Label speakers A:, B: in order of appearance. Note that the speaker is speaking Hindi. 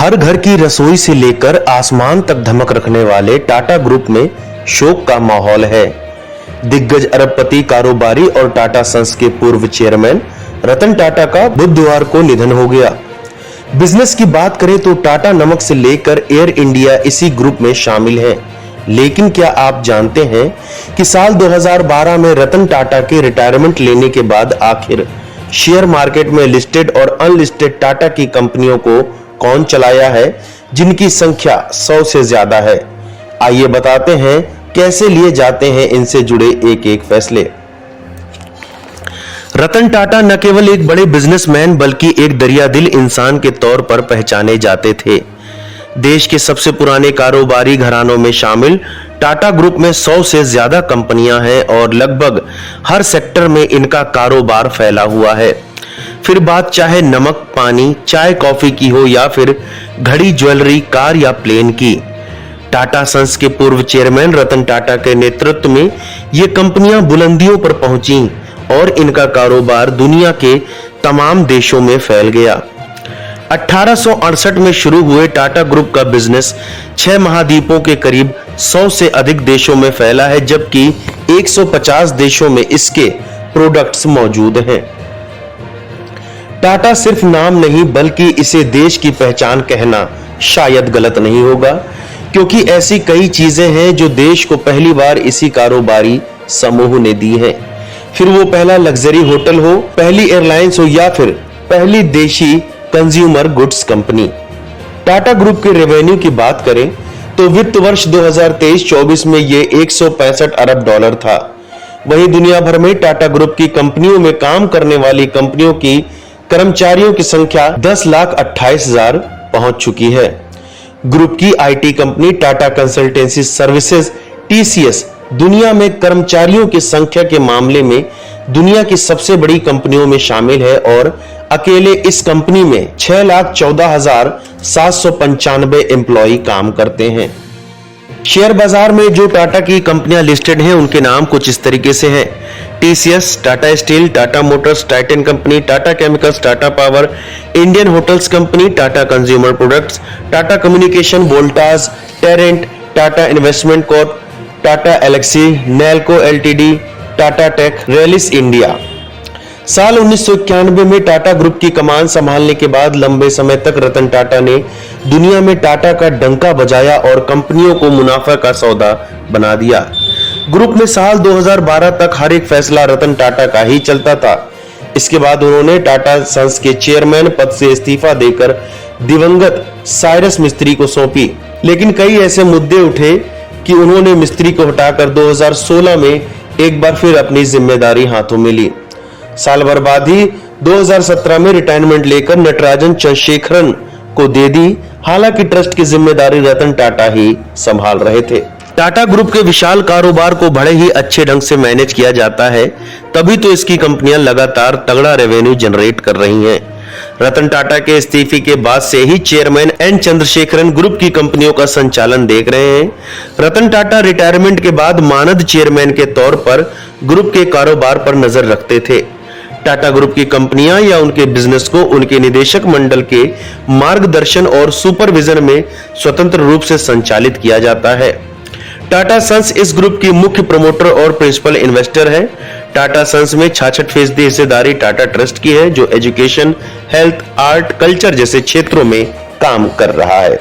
A: हर घर की रसोई से लेकर आसमान तक धमक रखने वाले टाटा ग्रुप में शोक का माहौल है। दिग्गज अरबपति कारोबारी और टाटा सन्स के पूर्व चेयरमैन रतन टाटा का बुधवार को निधन हो गया। बिजनेस की बात करें तो टाटा नमक से लेकर एयर इंडिया इसी ग्रुप में शामिल है। लेकिन क्या आप जानते हैं कि साल 2012 में रतन टाटा के रिटायरमेंट लेने के बाद आखिर शेयर मार्केट में लिस्टेड और अनलिस्टेड टाटा की कंपनियों को कौन चलाया है, जिनकी संख्या 100 से ज्यादा है। आइए बताते हैं कैसे लिए जाते हैं इनसे जुड़े एक एक फैसले। रतन टाटा न केवल एक बड़े बिजनेसमैन बल्कि एक दरियादिल इंसान के तौर पर पहचाने जाते थे। देश के सबसे पुराने कारोबारी घरानों में शामिल टाटा ग्रुप में 100 से ज्यादा कंपनियां हैं और लगभग हर सेक्टर में इनका कारोबार फैला हुआ है। फिर बात चाहे नमक, पानी, चाय, कॉफी की हो या फिर घड़ी, ज्वेलरी, कार या प्लेन की। टाटा सन्स के पूर्व चेयरमैन रतन टाटा के नेतृत्व में ये कंपनियां बुलंदियों पर पहुंची और इनका कारोबार दुनिया के तमाम देशों में फैल गया। 1868 में शुरू हुए टाटा ग्रुप का बिजनेस 6 महाद्वीपों के करीब 100 से अधिक देशों में फैला है, जबकि 150 देशों में इसके प्रोडक्ट्स मौजूद हैं। टाटा सिर्फ नाम नहीं बल्कि इसे देश की पहचान कहना शायद गलत नहीं होगा, क्योंकि ऐसी कई चीजें हैं जो देश को पहली बार इसी कारोबारी समूह ने दी है। फिर वो पहला लग्जरी होटल हो, पहली एयरलाइंस हो या फिर पहली देशी consumer goods company. Tata group के रेवेन्यू की बात करें तो वित्त वर्ष 2023-24 में ये 165 अरब डॉलर था। वहीं दुनिया भर में टाटा ग्रुप की कंपनियों में काम करने वाली कंपनियों की कर्मचारियों की संख्या 10,28,000 पहुंच चुकी है। ग्रुप की IT company Tata consultancy services TCS दुनिया में कर्मचारियों की संख्या के मामले में दुनिया की सबसे बड़ी कंपनियों में शामिल है और अकेले इस कंपनी में 6,14,795 एम्प्लॉय काम करते हैं। शेयर बाजार में जो टाटा की कंपनियां लिस्टेड हैं उनके नाम कुछ इस तरीके से हैं: TCS, Tata Steel, Tata Motors, Titan Company, Tata Chemicals, Tata Power, Indian Hotels Company, Tata Consumer Products, Tata Communication, Voltas, Trent, Tata Investment Corp, Tata Elxsi, Nelco LTD, Tata Tech, Rallis India. साल 1991 में टाटा ग्रुप की कमान संभालने के बाद लंबे समय तक रतन टाटा ने दुनिया में टाटा का डंका बजाया और कंपनियों को मुनाफा का सौदा बना दिया। ग्रुप में साल 2012 तक हर एक फैसला रतन टाटा का ही चलता था। इसके बाद उन्होंने टाटा सन्स के चेयरमैन पद से इस्तीफा देकर दिवंगत साइरस मिस्त्री को सौंपी। लेकिन कई ऐसे मुद्दे उठे कि उन्होंने मिस्त्री को हटाकर 2016 में एक बार फिर अपनी जिम्मेदारी हाथों में ली। साल भर बाद ही 2017 में रिटायरमेंट लेकर नटराजन चंद्रशेखरन को दे दी। हालांकि ट्रस्ट की जिम्मेदारी रतन टाटा ही संभाल रहे थे। टाटा ग्रुप के विशाल कारोबार को बड़े ही अच्छे ढंग से मैनेज किया जाता है, तभी तो इसकी कंपनियां लगातार तगड़ा रेवेन्यू जनरेट कर रही हैं। रतन टाटा के इस्तीफे के बाद से ही चेयरमैन एन चंद्रशेखरन ग्रुप की कंपनियों का संचालन देख रहे हैं। रतन टाटा रिटायरमेंट के बाद मानद चेयरमैन के तौर पर ग्रुप के कारोबार पर नजर रखते थे। टाटा ग्रुप की कंपनियां या उनके बिजनेस को उनके निदेशक मंडल के मार्गदर्शन और सुपरविजन में स्वतंत्र रूप से संचालित किया जाता है। टाटा सन्स इस ग्रुप की मुख्य प्रमोटर और प्रिंसिपल इन्वेस्टर है। टाटा सन्स में 66% हिस्सेदारी टाटा ट्रस्ट की है, जो एजुकेशन, हेल्थ, आर्ट, कल्चर जैसे क्षेत्रों में काम कर रहा है।